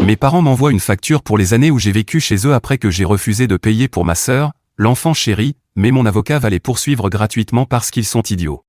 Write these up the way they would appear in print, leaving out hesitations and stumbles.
Mes parents m'envoient une facture pour les années où j'ai vécu chez eux après que j'ai refusé de payer pour ma sœur, l'enfant chéri, mais mon avocat va les poursuivre gratuitement parce qu'ils sont idiots.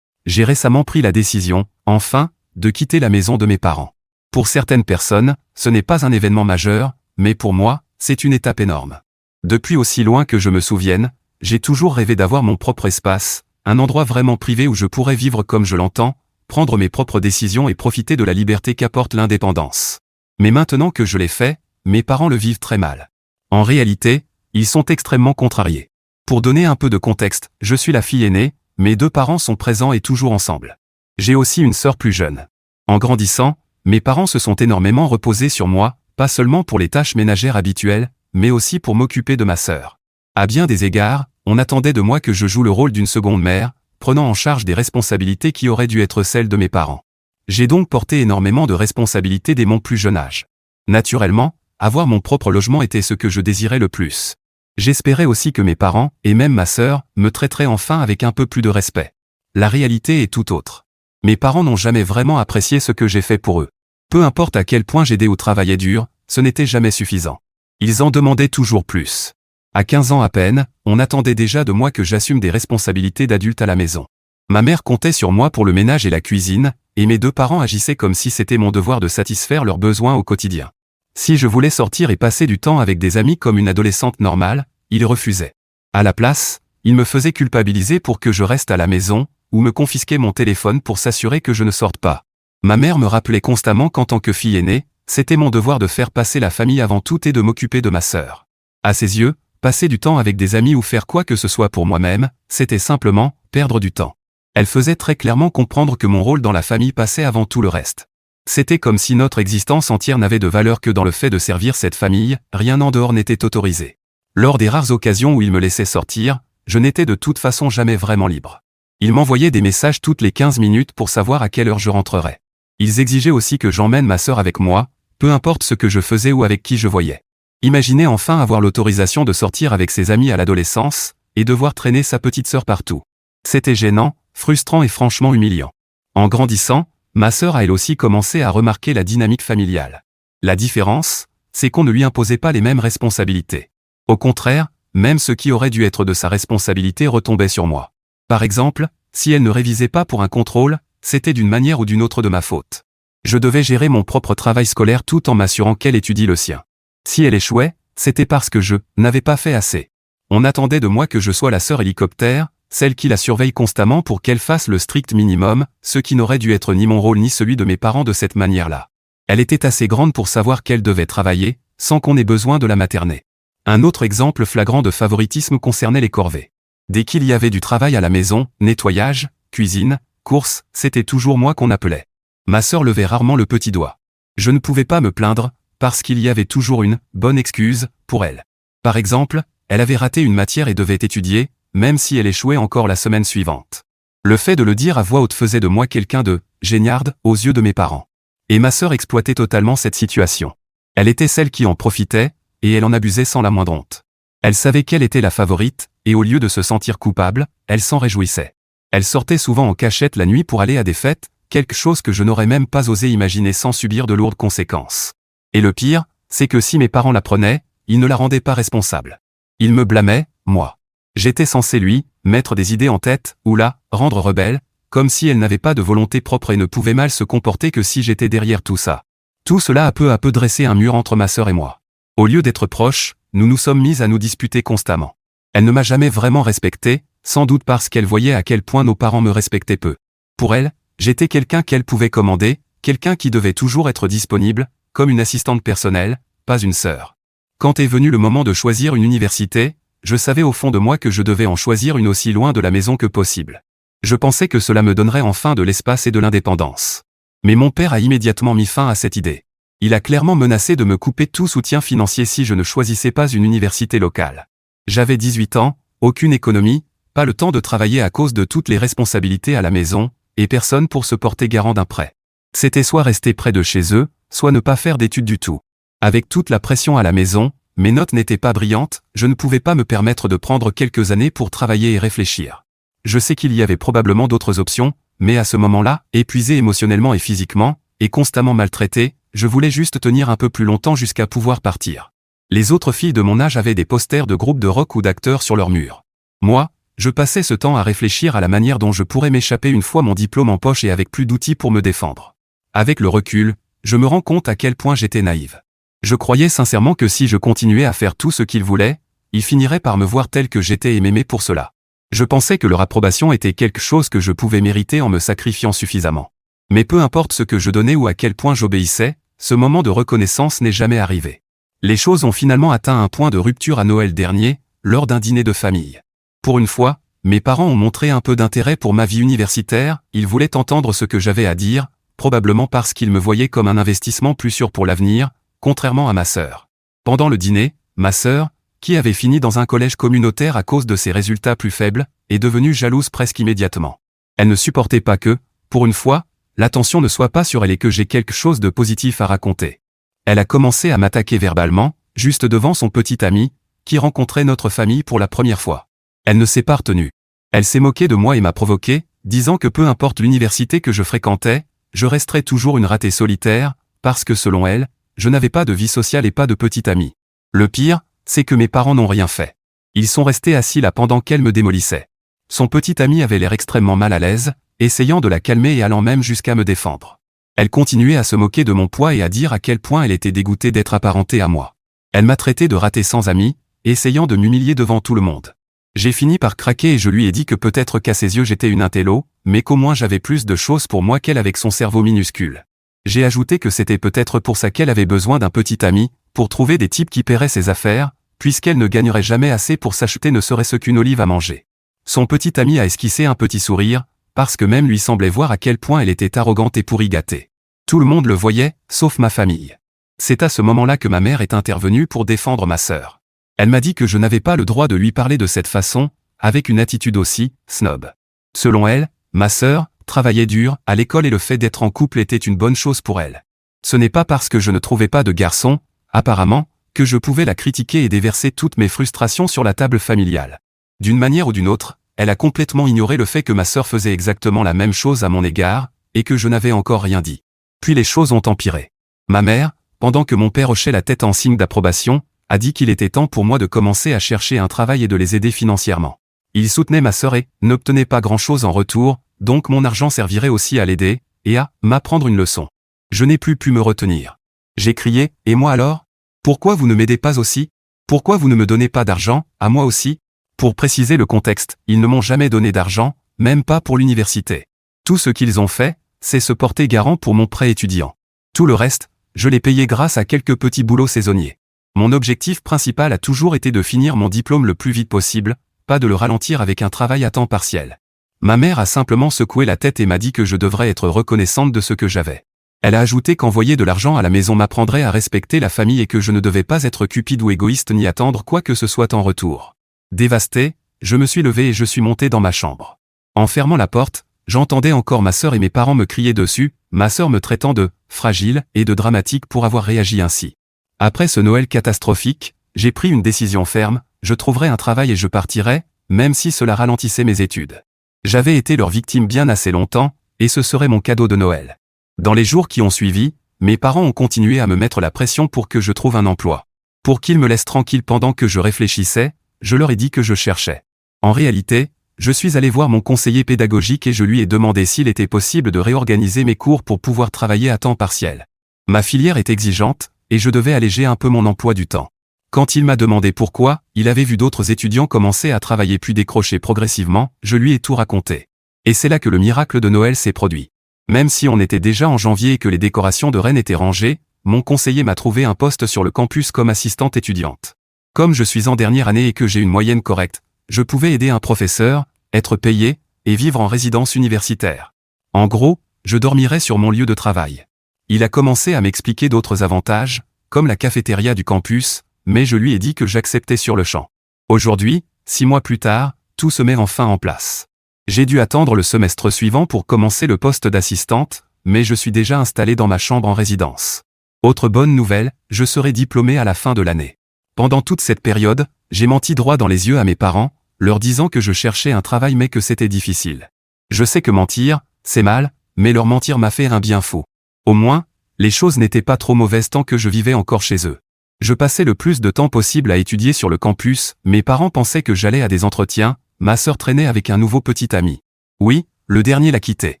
J'ai récemment pris la décision, enfin, de quitter la maison de mes parents. Pour certaines personnes, ce n'est pas un événement majeur, mais pour moi, c'est une étape énorme. Depuis aussi loin que je me souvienne, j'ai toujours rêvé d'avoir mon propre espace, un endroit vraiment privé où je pourrais vivre comme je l'entends, prendre mes propres décisions et profiter de la liberté qu'apporte l'indépendance. Mais maintenant que je l'ai fait, mes parents le vivent très mal. En réalité, ils sont extrêmement contrariés. Pour donner un peu de contexte, je suis la fille aînée, mes deux parents sont présents et toujours ensemble. J'ai aussi une sœur plus jeune. En grandissant, mes parents se sont énormément reposés sur moi, pas seulement pour les tâches ménagères habituelles, mais aussi pour m'occuper de ma sœur. À bien des égards, on attendait de moi que je joue le rôle d'une seconde mère, prenant en charge des responsabilités qui auraient dû être celles de mes parents. J'ai donc porté énormément de responsabilités dès mon plus jeune âge. Naturellement, avoir mon propre logement était ce que je désirais le plus. J'espérais aussi que mes parents, et même ma sœur, me traiteraient enfin avec un peu plus de respect. La réalité est tout autre. Mes parents n'ont jamais vraiment apprécié ce que j'ai fait pour eux. Peu importe à quel point j'aidais ou travaillais dur, ce n'était jamais suffisant. Ils en demandaient toujours plus. À 15 ans à peine, on attendait déjà de moi que j'assume des responsabilités d'adulte à la maison. Ma mère comptait sur moi pour le ménage et la cuisine, et mes deux parents agissaient comme si c'était mon devoir de satisfaire leurs besoins au quotidien. Si je voulais sortir et passer du temps avec des amis comme une adolescente normale, ils refusaient. À la place, ils me faisaient culpabiliser pour que je reste à la maison, ou me confisquaient mon téléphone pour s'assurer que je ne sorte pas. Ma mère me rappelait constamment qu'en tant que fille aînée, c'était mon devoir de faire passer la famille avant tout et de m'occuper de ma sœur. À ses yeux, passer du temps avec des amis ou faire quoi que ce soit pour moi-même, c'était simplement perdre du temps. Elle faisait très clairement comprendre que mon rôle dans la famille passait avant tout le reste. C'était comme si notre existence entière n'avait de valeur que dans le fait de servir cette famille, rien en dehors n'était autorisé. Lors des rares occasions où ils me laissaient sortir, je n'étais de toute façon jamais vraiment libre. Ils m'envoyaient des messages toutes les 15 minutes pour savoir à quelle heure je rentrerais. Ils exigeaient aussi que j'emmène ma sœur avec moi, peu importe ce que je faisais ou avec qui je voyais. Imaginez enfin avoir l'autorisation de sortir avec ses amis à l'adolescence, et devoir traîner sa petite sœur partout. C'était gênant, frustrant et franchement humiliant. En grandissant, ma sœur a elle aussi commencé à remarquer la dynamique familiale. La différence, c'est qu'on ne lui imposait pas les mêmes responsabilités. Au contraire, même ce qui aurait dû être de sa responsabilité retombait sur moi. Par exemple, si elle ne révisait pas pour un contrôle, c'était d'une manière ou d'une autre de ma faute. Je devais gérer mon propre travail scolaire tout en m'assurant qu'elle étudie le sien. Si elle échouait, c'était parce que je n'avais pas fait assez. On attendait de moi que je sois la sœur hélicoptère, celle qui la surveille constamment pour qu'elle fasse le strict minimum, ce qui n'aurait dû être ni mon rôle ni celui de mes parents de cette manière-là. Elle était assez grande pour savoir qu'elle devait travailler, sans qu'on ait besoin de la materner. Un autre exemple flagrant de favoritisme concernait les corvées. Dès qu'il y avait du travail à la maison, nettoyage, cuisine, courses, c'était toujours moi qu'on appelait. Ma sœur levait rarement le petit doigt. Je ne pouvais pas me plaindre, parce qu'il y avait toujours une bonne excuse pour elle. Par exemple, elle avait raté une matière et devait étudier, même si elle échouait encore la semaine suivante. Le fait de le dire à voix haute faisait de moi quelqu'un de géniarde aux yeux de mes parents. Et ma sœur exploitait totalement cette situation. Elle était celle qui en profitait, et elle en abusait sans la moindre honte. Elle savait qu'elle était la favorite, et au lieu de se sentir coupable, elle s'en réjouissait. Elle sortait souvent en cachette la nuit pour aller à des fêtes, quelque chose que je n'aurais même pas osé imaginer sans subir de lourdes conséquences. Et le pire, c'est que si mes parents l'apprenaient, ils ne la rendaient pas responsable. Ils me blâmaient, moi. J'étais censé lui, mettre des idées en tête, ou la rendre rebelle, comme si elle n'avait pas de volonté propre et ne pouvait mal se comporter que si j'étais derrière tout ça. Tout cela a peu à peu dressé un mur entre ma sœur et moi. Au lieu d'être proches, nous nous sommes mis à nous disputer constamment. Elle ne m'a jamais vraiment respecté, sans doute parce qu'elle voyait à quel point nos parents me respectaient peu. Pour elle, j'étais quelqu'un qu'elle pouvait commander, quelqu'un qui devait toujours être disponible, comme une assistante personnelle, pas une sœur. Quand est venu le moment de choisir une université, je savais au fond de moi que je devais en choisir une aussi loin de la maison que possible. Je pensais que cela me donnerait enfin de l'espace et de l'indépendance. Mais mon père a immédiatement mis fin à cette idée. Il a clairement menacé de me couper tout soutien financier si je ne choisissais pas une université locale. J'avais 18 ans, aucune économie, pas le temps de travailler à cause de toutes les responsabilités à la maison, et personne pour se porter garant d'un prêt. C'était soit rester près de chez eux, soit ne pas faire d'études du tout. Avec toute la pression à la maison, mes notes n'étaient pas brillantes, je ne pouvais pas me permettre de prendre quelques années pour travailler et réfléchir. Je sais qu'il y avait probablement d'autres options, mais à ce moment-là, épuisé émotionnellement et physiquement, et constamment maltraité, je voulais juste tenir un peu plus longtemps jusqu'à pouvoir partir. Les autres filles de mon âge avaient des posters de groupes de rock ou d'acteurs sur leur mur. Moi, je passais ce temps à réfléchir à la manière dont je pourrais m'échapper une fois mon diplôme en poche et avec plus d'outils pour me défendre. Avec le recul, je me rends compte à quel point j'étais naïve. Je croyais sincèrement que si je continuais à faire tout ce qu'ils voulaient, ils finiraient par me voir tel que j'étais et m'aimer pour cela. Je pensais que leur approbation était quelque chose que je pouvais mériter en me sacrifiant suffisamment. Mais peu importe ce que je donnais ou à quel point j'obéissais, ce moment de reconnaissance n'est jamais arrivé. Les choses ont finalement atteint un point de rupture à Noël dernier, lors d'un dîner de famille. Pour une fois, mes parents ont montré un peu d'intérêt pour ma vie universitaire, ils voulaient entendre ce que j'avais à dire, probablement parce qu'ils me voyaient comme un investissement plus sûr pour l'avenir, contrairement à ma sœur. Pendant le dîner, ma sœur, qui avait fini dans un collège communautaire à cause de ses résultats plus faibles, est devenue jalouse presque immédiatement. Elle ne supportait pas que, pour une fois, l'attention ne soit pas sur elle et que j'ai quelque chose de positif à raconter. Elle a commencé à m'attaquer verbalement, juste devant son petit ami, qui rencontrait notre famille pour la première fois. Elle ne s'est pas retenue. Elle s'est moquée de moi et m'a provoqué, disant que peu importe l'université que je fréquentais, je resterais toujours une ratée solitaire, parce que selon elle, je n'avais pas de vie sociale et pas de petit ami. Le pire, c'est que mes parents n'ont rien fait. Ils sont restés assis là pendant qu'elle me démolissait. Son petit ami avait l'air extrêmement mal à l'aise, essayant de la calmer et allant même jusqu'à me défendre. Elle continuait à se moquer de mon poids et à dire à quel point elle était dégoûtée d'être apparentée à moi. Elle m'a traité de ratée sans amis, essayant de m'humilier devant tout le monde. J'ai fini par craquer et je lui ai dit que peut-être qu'à ses yeux j'étais une intello, mais qu'au moins j'avais plus de choses pour moi qu'elle avec son cerveau minuscule. J'ai ajouté que c'était peut-être pour ça qu'elle avait besoin d'un petit ami, pour trouver des types qui paieraient ses affaires, puisqu'elle ne gagnerait jamais assez pour s'acheter ne serait-ce qu'une olive à manger. Son petit ami a esquissé un petit sourire, parce que même lui semblait voir à quel point elle était arrogante et pourri gâtée. Tout le monde le voyait, sauf ma famille. C'est à ce moment-là que ma mère est intervenue pour défendre ma sœur. Elle m'a dit que je n'avais pas le droit de lui parler de cette façon, avec une attitude aussi snob. Selon elle, ma sœur travaillait dur à l'école et le fait d'être en couple était une bonne chose pour elle. Ce n'est pas parce que je ne trouvais pas de garçon, apparemment, que je pouvais la critiquer et déverser toutes mes frustrations sur la table familiale. D'une manière ou d'une autre, elle a complètement ignoré le fait que ma sœur faisait exactement la même chose à mon égard, et que je n'avais encore rien dit. Puis les choses ont empiré. Ma mère, pendant que mon père hochait la tête en signe d'approbation, a dit qu'il était temps pour moi de commencer à chercher un travail et de les aider financièrement. Il soutenait ma sœur et n'obtenait pas grand-chose en retour, donc mon argent servirait aussi à l'aider, et à m'apprendre une leçon. Je n'ai plus pu me retenir. J'ai crié, et moi alors ? Pourquoi vous ne m'aidez pas aussi ? Pourquoi vous ne me donnez pas d'argent, à moi aussi ? Pour préciser le contexte, ils ne m'ont jamais donné d'argent, même pas pour l'université. Tout ce qu'ils ont fait, c'est se porter garant pour mon prêt étudiant. Tout le reste, je l'ai payé grâce à quelques petits boulots saisonniers. Mon objectif principal a toujours été de finir mon diplôme le plus vite possible, pas de le ralentir avec un travail à temps partiel. Ma mère a simplement secoué la tête et m'a dit que je devrais être reconnaissante de ce que j'avais. Elle a ajouté qu'envoyer de l'argent à la maison m'apprendrait à respecter la famille et que je ne devais pas être cupide ou égoïste ni attendre quoi que ce soit en retour. Dévasté, je me suis levé et je suis monté dans ma chambre. En fermant la porte, j'entendais encore ma sœur et mes parents me crier dessus, ma sœur me traitant de « fragile » et de « dramatique » pour avoir réagi ainsi. Après ce Noël catastrophique, j'ai pris une décision ferme, je trouverai un travail et je partirai, même si cela ralentissait mes études. J'avais été leur victime bien assez longtemps, et ce serait mon cadeau de Noël. Dans les jours qui ont suivi, mes parents ont continué à me mettre la pression pour que je trouve un emploi. Pour qu'ils me laissent tranquille pendant que je réfléchissais, je leur ai dit que je cherchais. En réalité, je suis allé voir mon conseiller pédagogique et je lui ai demandé s'il était possible de réorganiser mes cours pour pouvoir travailler à temps partiel. Ma filière est exigeante, et je devais alléger un peu mon emploi du temps. Quand il m'a demandé pourquoi, il avait vu d'autres étudiants commencer à travailler puis décrocher progressivement, je lui ai tout raconté. Et c'est là que le miracle de Noël s'est produit. Même si on était déjà en janvier et que les décorations de Rennes étaient rangées, mon conseiller m'a trouvé un poste sur le campus comme assistante étudiante. Comme je suis en dernière année et que j'ai une moyenne correcte, je pouvais aider un professeur, être payé, et vivre en résidence universitaire. En gros, je dormirais sur mon lieu de travail. Il a commencé à m'expliquer d'autres avantages, comme la cafétéria du campus, mais je lui ai dit que j'acceptais sur le champ. Aujourd'hui, 6 mois plus tard, tout se met enfin en place. J'ai dû attendre le semestre suivant pour commencer le poste d'assistante, mais je suis déjà installé dans ma chambre en résidence. Autre bonne nouvelle, je serai diplômé à la fin de l'année. Pendant toute cette période, j'ai menti droit dans les yeux à mes parents, leur disant que je cherchais un travail mais que c'était difficile. Je sais que mentir, c'est mal, mais leur mentir m'a fait un bien fou. Au moins, Les choses n'étaient pas trop mauvaises tant que je vivais encore chez eux. Je passais le plus de temps possible à étudier sur le campus, mes parents pensaient que j'allais à des entretiens, ma sœur traînait avec un nouveau petit ami. Oui, le dernier l'a quitté.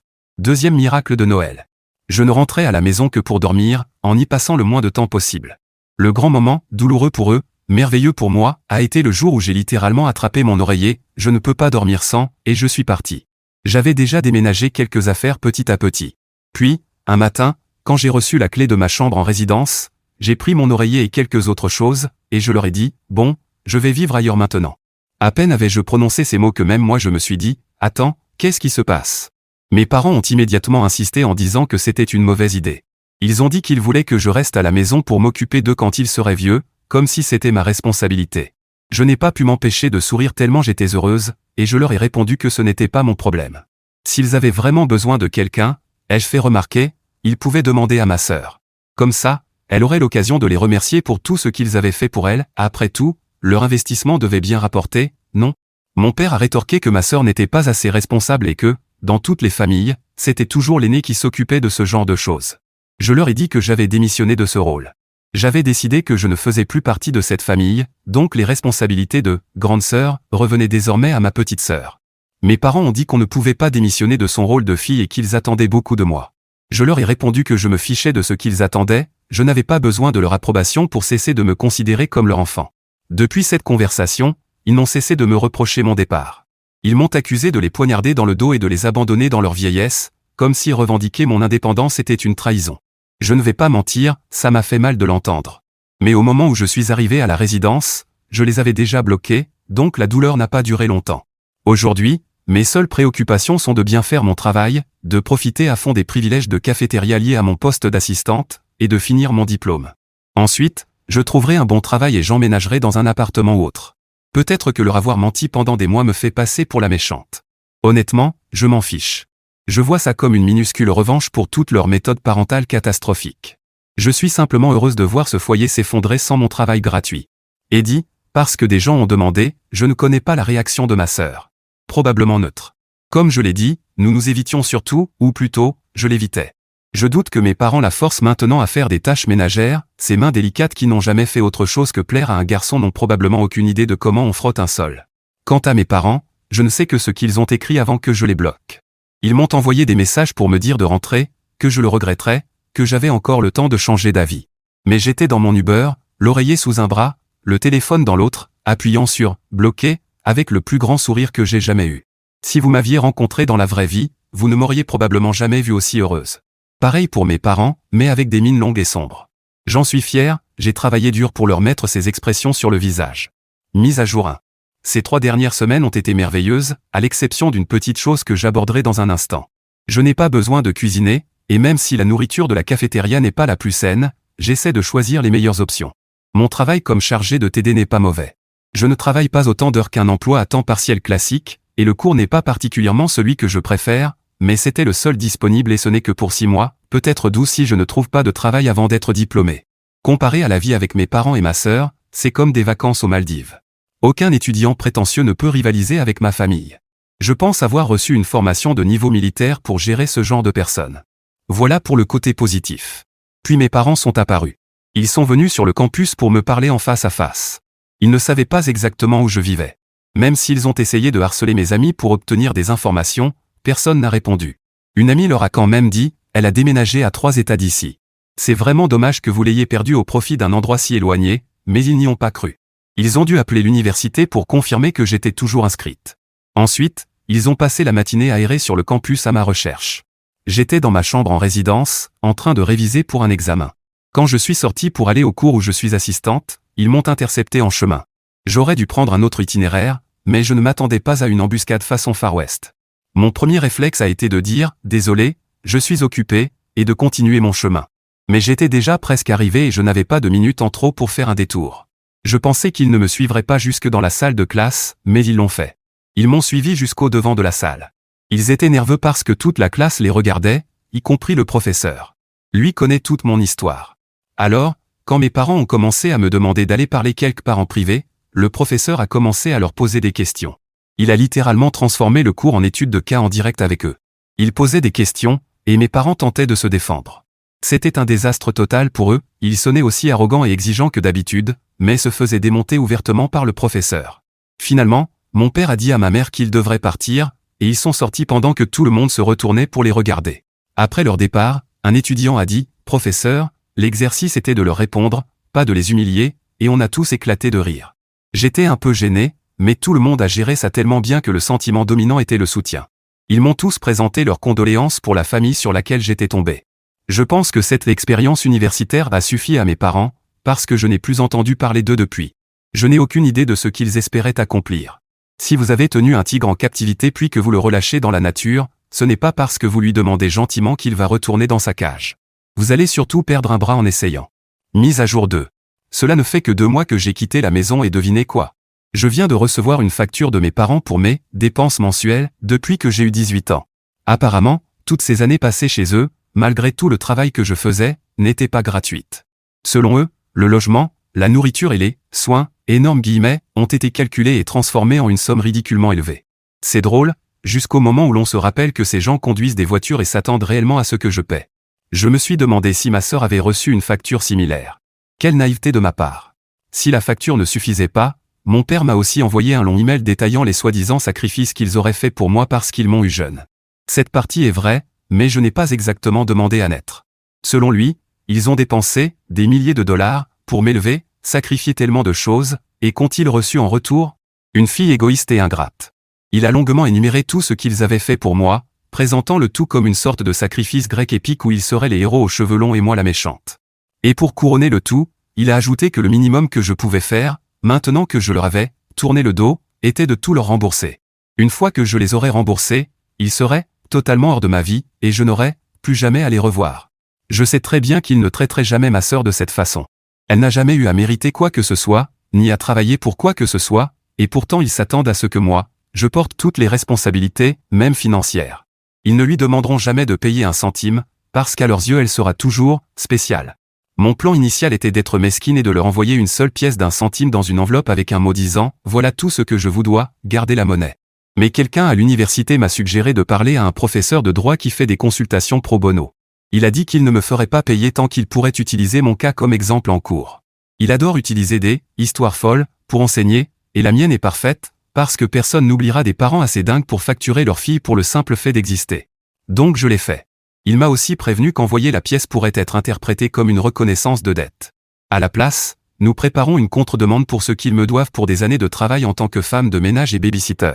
Deuxième miracle de Noël. Je ne rentrais à la maison que pour dormir, en y passant le moins de temps possible. Le grand moment, douloureux pour eux, merveilleux pour moi, a été le jour où j'ai littéralement attrapé mon oreiller, je ne peux pas dormir sans, et je suis parti. J'avais déjà déménagé quelques affaires petit à petit. Puis, un matin, quand j'ai reçu la clé de ma chambre en résidence, j'ai pris mon oreiller et quelques autres choses, et je leur ai dit, bon, je vais vivre ailleurs maintenant. À peine avais-je prononcé ces mots que même moi je me suis dit, attends, qu'est-ce qui se passe? Mes parents ont immédiatement insisté en disant que c'était une mauvaise idée. Ils ont dit qu'ils voulaient que je reste à la maison pour m'occuper d'eux quand ils seraient vieux, comme si c'était ma responsabilité. Je n'ai pas pu m'empêcher de sourire tellement j'étais heureuse, et je leur ai répondu que ce n'était pas mon problème. S'ils avaient vraiment besoin de quelqu'un, ai-je fait remarquer, ils pouvaient demander à ma sœur. Comme ça, elle aurait l'occasion de les remercier pour tout ce qu'ils avaient fait pour elle, après tout, leur investissement devait bien rapporter, non? Mon père a rétorqué que ma sœur n'était pas assez responsable et que, dans toutes les familles, c'était toujours l'aîné qui s'occupait de ce genre de choses. Je leur ai dit que j'avais démissionné de ce rôle. J'avais décidé que je ne faisais plus partie de cette famille, donc les responsabilités de grande sœur revenaient désormais à ma petite sœur. Mes parents ont dit qu'on ne pouvait pas démissionner de son rôle de fille et qu'ils attendaient beaucoup de moi. Je leur ai répondu que je me fichais de ce qu'ils attendaient, je n'avais pas besoin de leur approbation pour cesser de me considérer comme leur enfant. Depuis cette conversation, ils n'ont cessé de me reprocher mon départ. Ils m'ont accusé de les poignarder dans le dos et de les abandonner dans leur vieillesse, comme si revendiquer mon indépendance était une trahison. Je ne vais pas mentir, ça m'a fait mal de l'entendre. Mais au moment où je suis arrivé à la résidence, je les avais déjà bloqués, donc la douleur n'a pas duré longtemps. Aujourd'hui, mes seules préoccupations sont de bien faire mon travail, de profiter à fond des privilèges de cafétéria liés à mon poste d'assistante, et de finir mon diplôme. Ensuite, je trouverai un bon travail et j'emménagerai dans un appartement ou autre. Peut-être que leur avoir menti pendant des mois me fait passer pour la méchante. Honnêtement, je m'en fiche. Je vois ça comme une minuscule revanche pour toutes leurs méthodes parentales catastrophiques. Je suis simplement heureuse de voir ce foyer s'effondrer sans mon travail gratuit. Et dit, parce que des gens ont demandé, je ne connais pas la réaction de ma sœur. Probablement neutre. Comme je l'ai dit, nous nous évitions surtout, ou plutôt, je l'évitais. Je doute que mes parents la forcent maintenant à faire des tâches ménagères, ces mains délicates qui n'ont jamais fait autre chose que plaire à un garçon n'ont probablement aucune idée de comment on frotte un sol. Quant à mes parents, je ne sais que ce qu'ils ont écrit avant que je les bloque. Ils m'ont envoyé des messages pour me dire de rentrer, que je le regretterais, que j'avais encore le temps de changer d'avis. Mais j'étais dans mon Uber, l'oreiller sous un bras, le téléphone dans l'autre, appuyant sur « bloquer », avec le plus grand sourire que j'ai jamais eu. Si vous m'aviez rencontré dans la vraie vie, vous ne m'auriez probablement jamais vue aussi heureuse. Pareil pour mes parents, mais avec des mines longues et sombres. J'en suis fier, j'ai travaillé dur pour leur mettre ces expressions sur le visage. Mise à jour 1. Ces 3 dernières semaines ont été merveilleuses, à l'exception d'une petite chose que j'aborderai dans un instant. Je n'ai pas besoin de cuisiner, et même si la nourriture de la cafétéria n'est pas la plus saine, j'essaie de choisir les meilleures options. Mon travail comme chargé de TD n'est pas mauvais. Je ne travaille pas autant d'heures qu'un emploi à temps partiel classique, et le cours n'est pas particulièrement celui que je préfère, mais c'était le seul disponible et ce n'est que pour 6 mois, peut-être 12 si je ne trouve pas de travail avant d'être diplômé. Comparé à la vie avec mes parents et ma sœur, c'est comme des vacances aux Maldives. Aucun étudiant prétentieux ne peut rivaliser avec ma famille. Je pense avoir reçu une formation de niveau militaire pour gérer ce genre de personnes. Voilà pour le côté positif. Puis mes parents sont apparus. Ils sont venus sur le campus pour me parler en face à face. Ils ne savaient pas exactement où je vivais. Même s'ils ont essayé de harceler mes amis pour obtenir des informations, personne n'a répondu. Une amie leur a quand même dit, elle a déménagé à 3 États d'ici. C'est vraiment dommage que vous l'ayez perdue au profit d'un endroit si éloigné, mais ils n'y ont pas cru. Ils ont dû appeler l'université pour confirmer que j'étais toujours inscrite. Ensuite, ils ont passé la matinée à errer sur le campus à ma recherche. J'étais dans ma chambre en résidence, en train de réviser pour un examen. Quand je suis sortie pour aller au cours où je suis assistante, ils m'ont intercepté en chemin. J'aurais dû prendre un autre itinéraire, mais je ne m'attendais pas à une embuscade façon Far West. Mon premier réflexe a été de dire « Désolé, je suis occupé » et de continuer mon chemin. Mais j'étais déjà presque arrivé et je n'avais pas de minutes en trop pour faire un détour. Je pensais qu'ils ne me suivraient pas jusque dans la salle de classe, mais ils l'ont fait. Ils m'ont suivi jusqu'au devant de la salle. Ils étaient nerveux parce que toute la classe les regardait, y compris le professeur. Lui connaît toute mon histoire. Alors, quand mes parents ont commencé à me demander d'aller parler quelque part en privé, le professeur a commencé à leur poser des questions. Il a littéralement transformé le cours en étude de cas en direct avec eux. Il posait des questions, et mes parents tentaient de se défendre. C'était un désastre total pour eux, ils sonnaient aussi arrogants et exigeants que d'habitude, mais se faisaient démonter ouvertement par le professeur. Finalement, mon père a dit à ma mère qu'ils devraient partir, et ils sont sortis pendant que tout le monde se retournait pour les regarder. Après leur départ, un étudiant a dit « Professeur, l'exercice était de leur répondre, pas de les humilier », et on a tous éclaté de rire. J'étais un peu gêné, mais tout le monde a géré ça tellement bien que le sentiment dominant était le soutien. Ils m'ont tous présenté leurs condoléances pour la famille sur laquelle j'étais tombé. Je pense que cette expérience universitaire a suffi à mes parents, parce que je n'ai plus entendu parler d'eux depuis. Je n'ai aucune idée de ce qu'ils espéraient accomplir. Si vous avez tenu un tigre en captivité puis que vous le relâchez dans la nature, ce n'est pas parce que vous lui demandez gentiment qu'il va retourner dans sa cage. Vous allez surtout perdre un bras en essayant. Mise à jour 2. Cela ne fait que 2 mois que j'ai quitté la maison et devinez quoi? Je viens de recevoir une facture de mes parents pour mes dépenses mensuelles depuis que j'ai eu 18 ans. Apparemment, toutes ces années passées chez eux, malgré tout le travail que je faisais, n'étaient pas gratuites. Selon eux, le logement, la nourriture et les soins, énormes guillemets, ont été calculés et transformés en une somme ridiculement élevée. C'est drôle, jusqu'au moment où l'on se rappelle que ces gens conduisent des voitures et s'attendent réellement à ce que je paie. Je me suis demandé si ma sœur avait reçu une facture similaire. Quelle naïveté de ma part. Si la facture ne suffisait pas, mon père m'a aussi envoyé un long email détaillant les soi-disant sacrifices qu'ils auraient faits pour moi parce qu'ils m'ont eu jeune. Cette partie est vraie, mais je n'ai pas exactement demandé à naître. Selon lui, ils ont dépensé des milliers de dollars pour m'élever, sacrifié tellement de choses, et qu'ont-ils reçu en retour? Une fille égoïste et ingrate. Il a longuement énuméré tout ce qu'ils avaient fait pour moi, présentant le tout comme une sorte de sacrifice grec épique où ils seraient les héros aux cheveux longs et moi la méchante. Et pour couronner le tout, il a ajouté que le minimum que je pouvais faire, maintenant que je leur avais tourné le dos, était de tout leur rembourser. Une fois que je les aurais remboursés, ils seraient totalement hors de ma vie, et je n'aurais plus jamais à les revoir. Je sais très bien qu'ils ne traiteraient jamais ma sœur de cette façon. Elle n'a jamais eu à mériter quoi que ce soit, ni à travailler pour quoi que ce soit, et pourtant ils s'attendent à ce que moi, je porte toutes les responsabilités, même financières. Ils ne lui demanderont jamais de payer un centime, parce qu'à leurs yeux elle sera toujours spéciale. Mon plan initial était d'être mesquine et de leur envoyer une seule pièce d'1 centime dans une enveloppe avec un mot disant « Voilà tout ce que je vous dois, gardez la monnaie ». Mais quelqu'un à l'université m'a suggéré de parler à un professeur de droit qui fait des consultations pro bono. Il a dit qu'il ne me ferait pas payer tant qu'il pourrait utiliser mon cas comme exemple en cours. Il adore utiliser des histoires folles pour enseigner, et la mienne est parfaite, parce que personne n'oubliera des parents assez dingues pour facturer leur fille pour le simple fait d'exister. Donc je l'ai fait. Il m'a aussi prévenu qu'envoyer la pièce pourrait être interprétée comme une reconnaissance de dette. À la place, nous préparons une contre-demande pour ce qu'ils me doivent pour des années de travail en tant que femme de ménage et babysitter.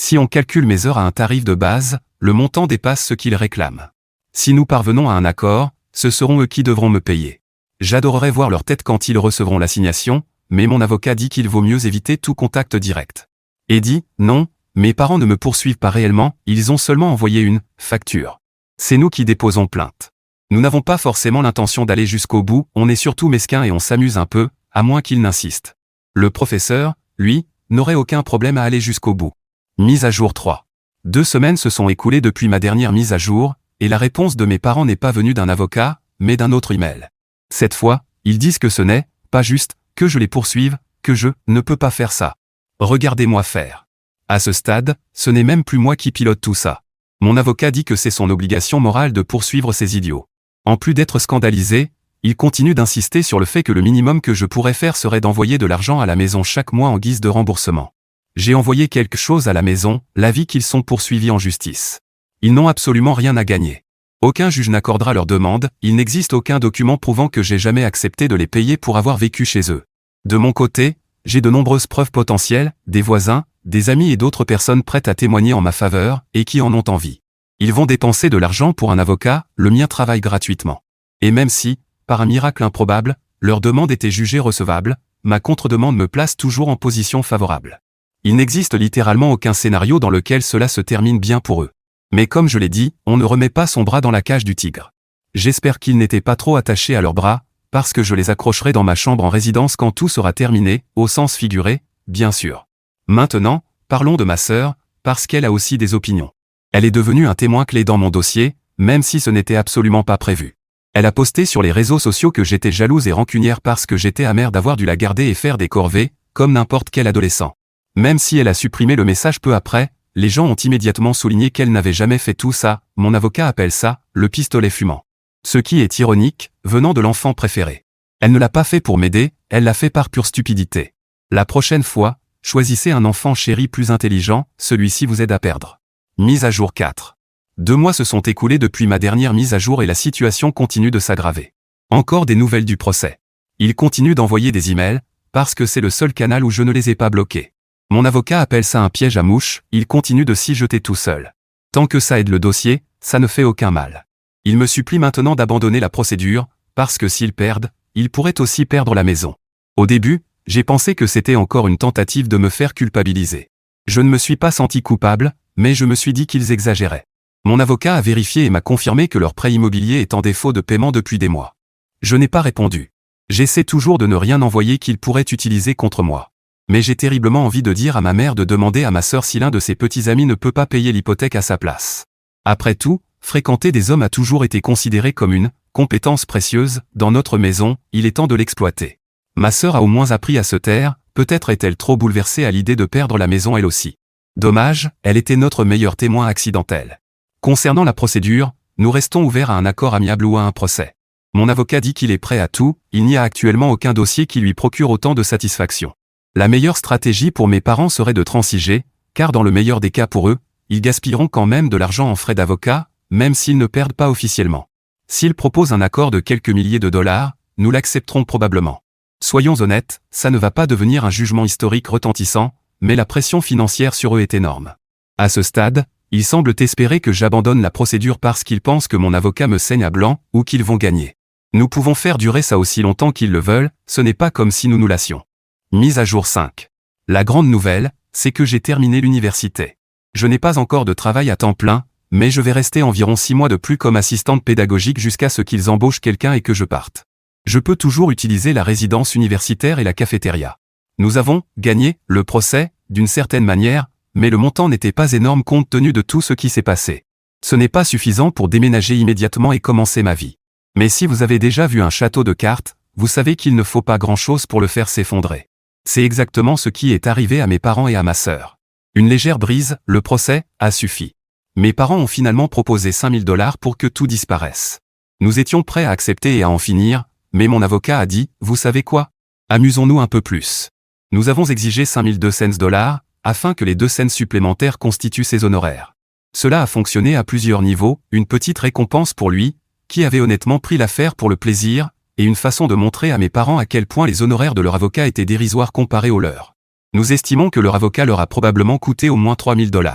Si on calcule mes heures à un tarif de base, le montant dépasse ce qu'ils réclament. Si nous parvenons à un accord, ce seront eux qui devront me payer. J'adorerais voir leur tête quand ils recevront l'assignation, mais mon avocat dit qu'il vaut mieux éviter tout contact direct. Et dit, non, mes parents ne me poursuivent pas réellement, ils ont seulement envoyé une facture. C'est nous qui déposons plainte. Nous n'avons pas forcément l'intention d'aller jusqu'au bout, on est surtout mesquins et on s'amuse un peu, à moins qu'ils n'insistent. Le professeur, lui, n'aurait aucun problème à aller jusqu'au bout. Mise à jour 3. 2 semaines se sont écoulées depuis ma dernière mise à jour, et la réponse de mes parents n'est pas venue d'un avocat, mais d'un autre email. Cette fois, ils disent que ce n'est pas juste, que je les poursuive, que je ne peux pas faire ça. Regardez-moi faire. À ce stade, ce n'est même plus moi qui pilote tout ça. Mon avocat dit que c'est son obligation morale de poursuivre ces idiots. En plus d'être scandalisé, il continue d'insister sur le fait que le minimum que je pourrais faire serait d'envoyer de l'argent à la maison chaque mois en guise de remboursement. J'ai envoyé quelque chose à la maison, l'avis qu'ils sont poursuivis en justice. Ils n'ont absolument rien à gagner. Aucun juge n'accordera leur demande, il n'existe aucun document prouvant que j'ai jamais accepté de les payer pour avoir vécu chez eux. De mon côté, j'ai de nombreuses preuves potentielles, des voisins, des amis et d'autres personnes prêtes à témoigner en ma faveur, et qui en ont envie. Ils vont dépenser de l'argent pour un avocat, le mien travaille gratuitement. Et même si, par un miracle improbable, leur demande était jugée recevable, ma contre-demande me place toujours en position favorable. Il n'existe littéralement aucun scénario dans lequel cela se termine bien pour eux. Mais comme je l'ai dit, on ne remet pas son bras dans la cage du tigre. J'espère qu'ils n'étaient pas trop attachés à leurs bras, parce que je les accrocherai dans ma chambre en résidence quand tout sera terminé, au sens figuré, bien sûr. Maintenant, parlons de ma sœur, parce qu'elle a aussi des opinions. Elle est devenue un témoin clé dans mon dossier, même si ce n'était absolument pas prévu. Elle a posté sur les réseaux sociaux que j'étais jalouse et rancunière parce que j'étais amère d'avoir dû la garder et faire des corvées, comme n'importe quel adolescent. Même si elle a supprimé le message peu après, les gens ont immédiatement souligné qu'elle n'avait jamais fait tout ça, mon avocat appelle ça, le pistolet fumant. Ce qui est ironique, venant de l'enfant préféré. Elle ne l'a pas fait pour m'aider, elle l'a fait par pure stupidité. La prochaine fois, choisissez un enfant chéri plus intelligent, celui-ci vous aide à perdre. Mise à jour 4. 2 mois se sont écoulés depuis ma dernière mise à jour et la situation continue de s'aggraver. Encore des nouvelles du procès. Il continue d'envoyer des emails, parce que c'est le seul canal où je ne les ai pas bloqués. Mon avocat appelle ça un piège à mouches, il continue de s'y jeter tout seul. Tant que ça aide le dossier, ça ne fait aucun mal. Il me supplie maintenant d'abandonner la procédure, parce que s'ils perdent, ils pourraient aussi perdre la maison. Au début, j'ai pensé que c'était encore une tentative de me faire culpabiliser. Je ne me suis pas senti coupable, mais je me suis dit qu'ils exagéraient. Mon avocat a vérifié et m'a confirmé que leur prêt immobilier est en défaut de paiement depuis des mois. Je n'ai pas répondu. J'essaie toujours de ne rien envoyer qu'ils pourraient utiliser contre moi. Mais j'ai terriblement envie de dire à ma mère de demander à ma sœur si l'un de ses petits amis ne peut pas payer l'hypothèque à sa place. Après tout, fréquenter des hommes a toujours été considéré comme une compétence précieuse dans notre maison, il est temps de l'exploiter. Ma sœur a au moins appris à se taire, peut-être est-elle trop bouleversée à l'idée de perdre la maison elle aussi. Dommage, elle était notre meilleur témoin accidentel. Concernant la procédure, nous restons ouverts à un accord amiable ou à un procès. Mon avocat dit qu'il est prêt à tout, il n'y a actuellement aucun dossier qui lui procure autant de satisfaction. La meilleure stratégie pour mes parents serait de transiger, car dans le meilleur des cas pour eux, ils gaspilleront quand même de l'argent en frais d'avocat, même s'ils ne perdent pas officiellement. S'ils proposent un accord de quelques milliers de dollars, nous l'accepterons probablement. Soyons honnêtes, ça ne va pas devenir un jugement historique retentissant, mais la pression financière sur eux est énorme. À ce stade, ils semblent espérer que j'abandonne la procédure parce qu'ils pensent que mon avocat me saigne à blanc, ou qu'ils vont gagner. Nous pouvons faire durer ça aussi longtemps qu'ils le veulent, ce n'est pas comme si nous nous lassions. Mise à jour 5. La grande nouvelle, c'est que j'ai terminé l'université. Je n'ai pas encore de travail à temps plein, mais je vais rester environ 6 mois de plus comme assistante pédagogique jusqu'à ce qu'ils embauchent quelqu'un et que je parte. Je peux toujours utiliser la résidence universitaire et la cafétéria. Nous avons gagné le procès, d'une certaine manière, mais le montant n'était pas énorme compte tenu de tout ce qui s'est passé. Ce n'est pas suffisant pour déménager immédiatement et commencer ma vie. Mais si vous avez déjà vu un château de cartes, vous savez qu'il ne faut pas grand-chose pour le faire s'effondrer. C'est exactement ce qui est arrivé à mes parents et à ma sœur. Une légère brise, le procès, a suffi. Mes parents ont finalement proposé 5 000 $ pour que tout disparaisse. Nous étions prêts à accepter et à en finir, mais mon avocat a dit, vous savez quoi? Amusons-nous un peu plus. Nous avons exigé 5 200 $, afin que les 2 cents supplémentaires constituent ses honoraires. Cela a fonctionné à plusieurs niveaux, une petite récompense pour lui, qui avait honnêtement pris l'affaire pour le plaisir, et une façon de montrer à mes parents à quel point les honoraires de leur avocat étaient dérisoires comparés aux leurs. Nous estimons que leur avocat leur a probablement coûté au moins 3 000 $.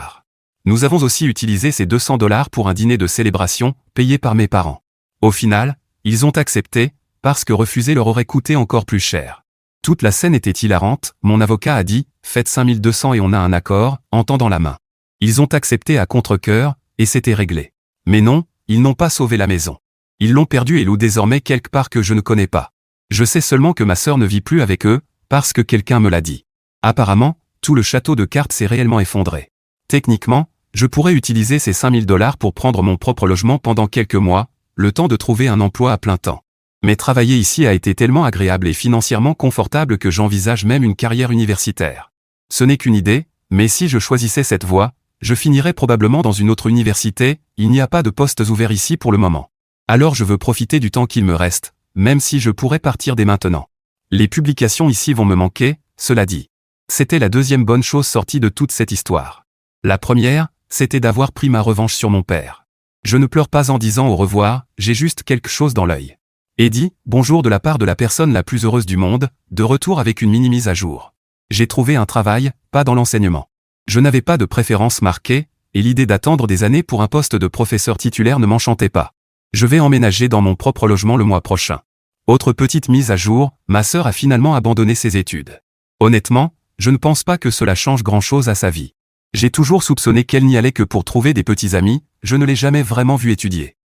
Nous avons aussi utilisé ces 200 $ pour un dîner de célébration, payé par mes parents. Au final, ils ont accepté, parce que refuser leur aurait coûté encore plus cher. Toute la scène était hilarante, mon avocat a dit, faites 5 200 et on a un accord, en tendant la main. Ils ont accepté à contre-cœur, et c'était réglé. Mais non, ils n'ont pas sauvé la maison. Ils l'ont perdue et louent désormais quelque part que je ne connais pas. Je sais seulement que ma sœur ne vit plus avec eux, parce que quelqu'un me l'a dit. Apparemment, tout le château de cartes s'est réellement effondré. Techniquement, je pourrais utiliser ces 5 000 $ pour prendre mon propre logement pendant quelques mois, le temps de trouver un emploi à plein temps. Mais travailler ici a été tellement agréable et financièrement confortable que j'envisage même une carrière universitaire. Ce n'est qu'une idée, mais si je choisissais cette voie, je finirais probablement dans une autre université, il n'y a pas de postes ouverts ici pour le moment. Alors je veux profiter du temps qu'il me reste, même si je pourrais partir dès maintenant. Les publications ici vont me manquer, cela dit. C'était la deuxième bonne chose sortie de toute cette histoire. La première, c'était d'avoir pris ma revanche sur mon père. Je ne pleure pas en disant au revoir, j'ai juste quelque chose dans l'œil. Eddie, bonjour de la part de la personne la plus heureuse du monde, de retour avec une mini mise à jour. J'ai trouvé un travail, pas dans l'enseignement. Je n'avais pas de préférence marquée, et l'idée d'attendre des années pour un poste de professeur titulaire ne m'enchantait pas. Je vais emménager dans mon propre logement le mois prochain. Autre petite mise à jour, ma sœur a finalement abandonné ses études. Honnêtement, je ne pense pas que cela change grand-chose à sa vie. J'ai toujours soupçonné qu'elle n'y allait que pour trouver des petits amis, je ne l'ai jamais vraiment vue étudier.